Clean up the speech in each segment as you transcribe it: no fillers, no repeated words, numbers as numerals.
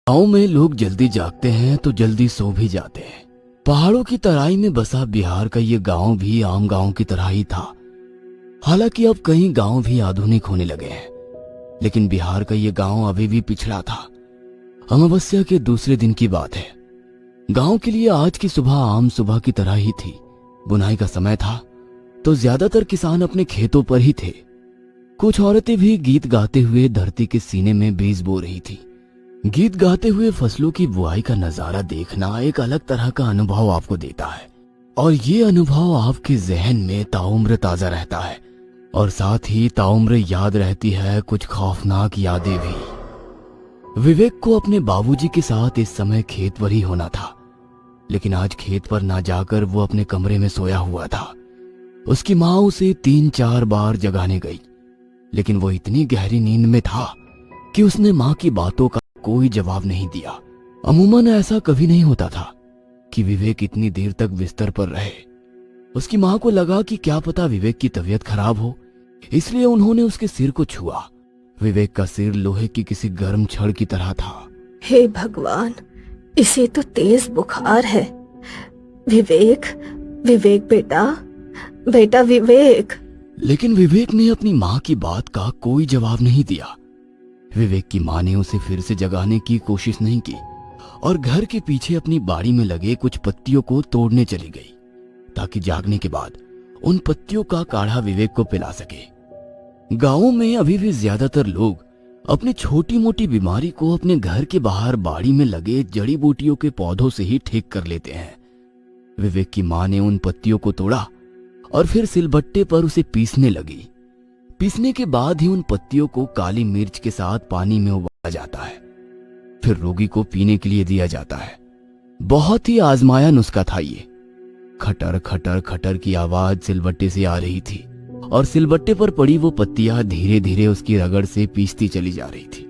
गाँव में लोग जल्दी जागते हैं तो जल्दी सो भी जाते हैं। पहाड़ों की तराई में बसा बिहार का ये गांव भी आम गांव की तरह ही था। हालांकि अब कई गांव भी आधुनिक होने लगे हैं, लेकिन बिहार का ये गांव अभी भी पिछड़ा था। अमावस्या के दूसरे दिन की बात है। गांव के लिए आज की सुबह आम सुबह की तरह ही थी। बुनाई का समय था तो ज्यादातर किसान अपने खेतों पर ही थे। कुछ औरतें भी गीत गाते हुए धरती के सीने में बीज बो रही थी। गीत गाते हुए फसलों की बुआई का नजारा देखना एक अलग तरह का अनुभव आपको देता है, और ये अनुभव आपके जहन में ताउम्र ताजा रहता है, और साथ ही ताउम्र याद रहती है कुछ खौफनाक यादें भी। विवेक को अपने बाबूजी के साथ इस समय खेत पर ही होना था, लेकिन आज खेत पर ना जाकर वो अपने कमरे में सोया हुआ था। उसकी माँ उसे 3-4 बार जगाने गई, लेकिन वो इतनी गहरी नींद में था कि उसने माँ की बातों का कोई जवाब नहीं दिया। अमूमन ऐसा कभी नहीं होता था कि विवेक इतनी देर तक बिस्तर पर रहे। उसकी माँ को लगा कि क्या पता विवेक की तबीयत खराब हो, इसलिए उन्होंने उसके सिर को छुआ। विवेक का सिर लोहे की किसी गर्म छड़ की तरह था। हे भगवान, इसे तो तेज बुखार है। विवेक, विवेक बेटा, बेटा विवेक। लेकिन विवेक ने अपनी माँ की बात का कोई जवाब नहीं दिया। विवेक की माँ ने उसे फिर से जगाने की कोशिश नहीं की और घर के पीछे अपनी बाड़ी में लगे कुछ पत्तियों को तोड़ने चली गई, ताकि जागने के बाद उन पत्तियों का काढ़ा विवेक को पिला सके। गांवों में अभी भी ज्यादातर लोग अपनी छोटी मोटी बीमारी को अपने घर के बाहर बाड़ी में लगे जड़ी बूटियों के पौधों से ही ठीक कर लेते हैं। विवेक की माँ ने उन पत्तियों को तोड़ा और फिर सिलबट्टे पर उसे पीसने लगी। पीसने के बाद ही उन पत्तियों को काली मिर्च के साथ पानी में उबाला जाता है, फिर रोगी को पीने के लिए दिया जाता है। बहुत ही आजमाया नुस्खा था ये। खटर खटर खटर की आवाज सिलबट्टे से आ रही थी और सिलबट्टे पर पड़ी वो पत्तियां धीरे धीरे उसकी रगड़ से पीसती चली जा रही थी।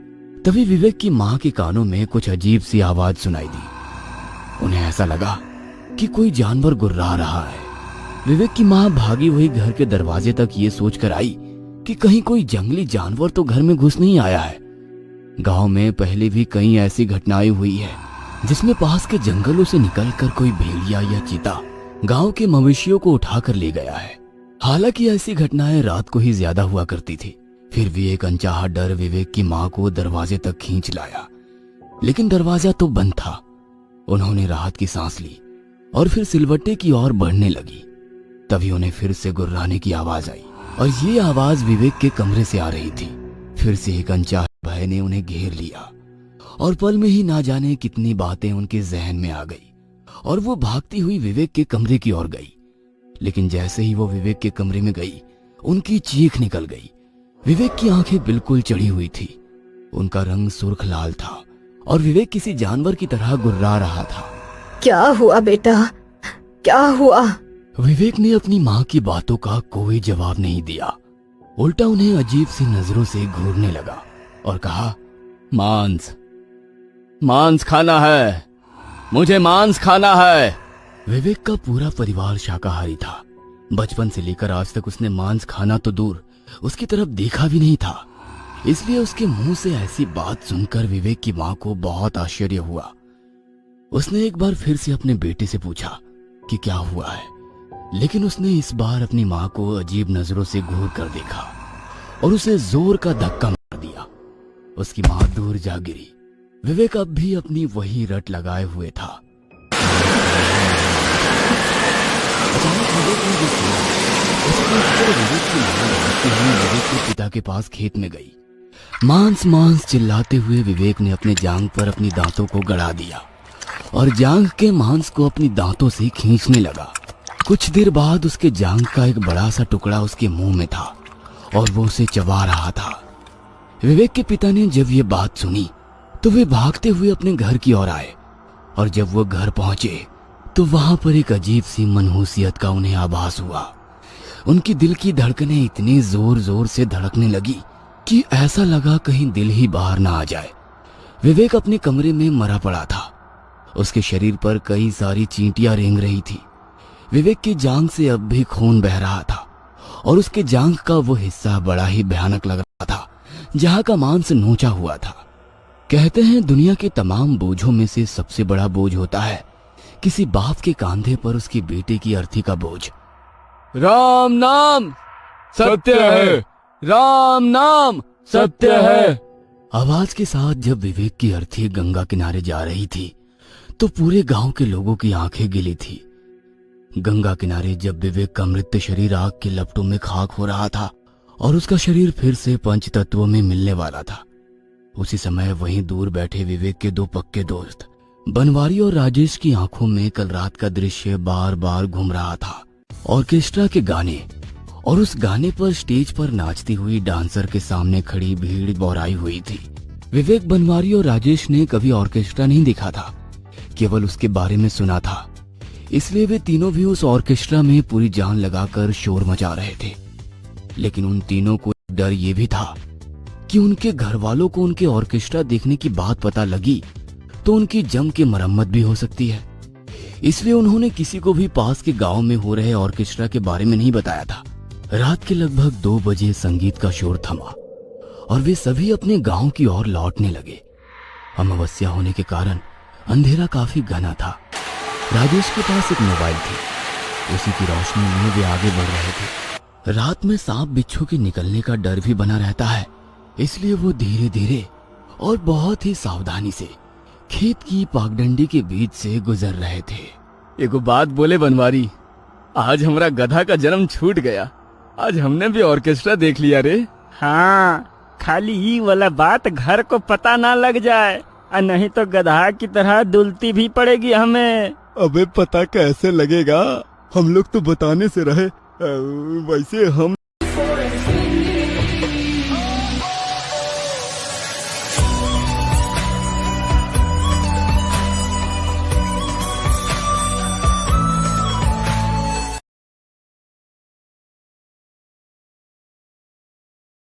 तभी विवेक की माँ के कानों में कुछ अजीब सी आवाज सुनाई दी। उन्हें ऐसा लगा कि कोई जानवर गुर्रा रहा है। विवेक की माँ भागी हुई घर के दरवाजे तक ये सोचकर आई कि कहीं कोई जंगली जानवर तो घर में घुस नहीं आया है। गांव में पहले भी कई ऐसी घटनाएं हुई है जिसमें पास के जंगलों से निकलकर कोई भेड़िया या चीता गांव के मवेशियों को उठाकर ले गया है। हालांकि ऐसी घटनाएं रात को ही ज्यादा हुआ करती थी। फिर भी एक अनचाहा डर विवेक की माँ को दरवाजे तक खींच लाया, लेकिन दरवाजा तो बंद था। उन्होंने राहत की सांस ली और फिर सिलवट्टे की ओर बढ़ने लगी। तभी उन्हें फिर से गुर्राने की आवाज आई, और ये आवाज विवेक के कमरे से आ रही थी। फिर से एक अनचाहे भय ने उन्हें घेर लिया और पल में ही ना जाने कितनी बातें उनके जहन में आ गई, और वो भागती हुई विवेक के कमरे की ओर गई। लेकिन जैसे ही वो विवेक के कमरे में गई, उनकी चीख निकल गई। विवेक की आंखें बिल्कुल चढ़ी हुई थी, उनका रंग सुर्ख लाल था और विवेक किसी जानवर की तरह गुर्रा रहा था। क्या हुआ बेटा, क्या हुआ? विवेक ने अपनी माँ की बातों का कोई जवाब नहीं दिया, उल्टा उन्हें अजीब सी नजरों से घूरने लगा और कहा, मांस, मांस खाना है, मुझे मांस खाना है। विवेक का पूरा परिवार शाकाहारी था। बचपन से लेकर आज तक उसने मांस खाना तो दूर, उसकी तरफ देखा भी नहीं था। इसलिए उसके मुंह से ऐसी बात सुनकर विवेक की माँ को बहुत आश्चर्य हुआ। उसने एक बार फिर से अपने बेटे से पूछा कि क्या हुआ है, लेकिन उसने इस बार अपनी माँ को अजीब नजरों से घूर कर देखा और उसे जोर का धक्का मार दिया। उसकी माँ दूर जा गिरी। विवेक अब भी अपनी वही रट लगाए हुए था। अचानक विवेक ने जो सुना, उसके ऊपर विवेक की माँ भागते हुए विवेक के पिता के पास खेत में गई। मांस मांस चिल्लाते हुए विवेक ने अपने जांघ पर अपनी दांतों को गड़ा दिया और जांघ के मांस को अपनी दांतों से खींचने लगा। कुछ देर बाद उसके जांघ का एक बड़ा सा टुकड़ा उसके मुंह में था और वो उसे चबा रहा था। विवेक के पिता ने जब ये बात सुनी तो वे भागते हुए अपने घर की ओर आए, और जब वो घर पहुंचे तो वहां पर एक अजीब सी मनहूसियत का उन्हें आभास हुआ। उनकी दिल की धड़कनें इतनी जोर जोर से धड़कने लगी कि ऐसा लगा कहीं दिल ही बाहर ना आ जाए। विवेक अपने कमरे में मरा पड़ा था। उसके शरीर पर कई सारी चींटियां रेंग रही थी। विवेक की जांघ से अब भी खून बह रहा था और उसके जांघ का वो हिस्सा बड़ा ही भयानक लग रहा था जहां का मांस नोचा हुआ था। कहते हैं दुनिया के तमाम बोझों में से सबसे बड़ा बोझ होता है किसी बाप के कंधे पर उसकी बेटे की अर्थी का बोझ। राम नाम सत्य है, राम नाम सत्य है। आवाज के साथ जब विवेक की अर्थी गंगा किनारे जा रही थी तो पूरे गांव के लोगों की आंखें गिली थी। गंगा किनारे जब विवेक का मृत शरीर आग के लपटों में खाक हो रहा था और उसका शरीर फिर से पंच तत्वों में मिलने वाला था, उसी समय वहीं दूर बैठे विवेक के दो पक्के दोस्त बनवारी और राजेश की आंखों में कल रात का दृश्य बार बार घूम रहा था। ऑर्केस्ट्रा के गाने और उस गाने पर स्टेज पर नाचती हुई डांसर के सामने खड़ी भीड़ बौराई हुई थी। विवेक, बनवारी और राजेश ने कभी ऑर्केस्ट्रा नहीं देखा था, केवल उसके बारे में सुना था, इसलिए वे तीनों भी उस ऑर्केस्ट्रा में पूरी जान लगाकर शोर मचा रहे थे। लेकिन उन तीनों को डर ये भी था कि उनके घर वालों को उनके ऑर्केस्ट्रा देखने की बात पता लगी तो उनकी जम के मरम्मत भी हो सकती है। इसलिए उन्होंने किसी को भी पास के गांव में हो रहे ऑर्केस्ट्रा के बारे में नहीं बताया था। रात के लगभग 2 बजे संगीत का शोर थमा और वे सभी अपने गांव की ओर लौटने लगे। अमावस्या होने के कारण अंधेरा काफी घना था। राजेश के पास एक मोबाइल थी, उसी की रोशनी में वे आगे बढ़ रहे थे। रात में सांप बिच्छू के निकलने का डर भी बना रहता है, इसलिए वो धीरे धीरे और बहुत ही सावधानी से खेत की पागडंडी के बीच से गुजर रहे थे। एगो बात बोले बनवारी, आज हमारा गधा का जन्म छूट गया। आज हमने भी ऑर्केस्ट्रा देख लिया रे। हाँ, खाली ही वाला बात घर को पता ना लग जाए, और नहीं तो गधा की तरह दुलती भी पड़ेगी हमें। अबे पता कैसे लगेगा, हम लोग तो बताने से रहे। वैसे हम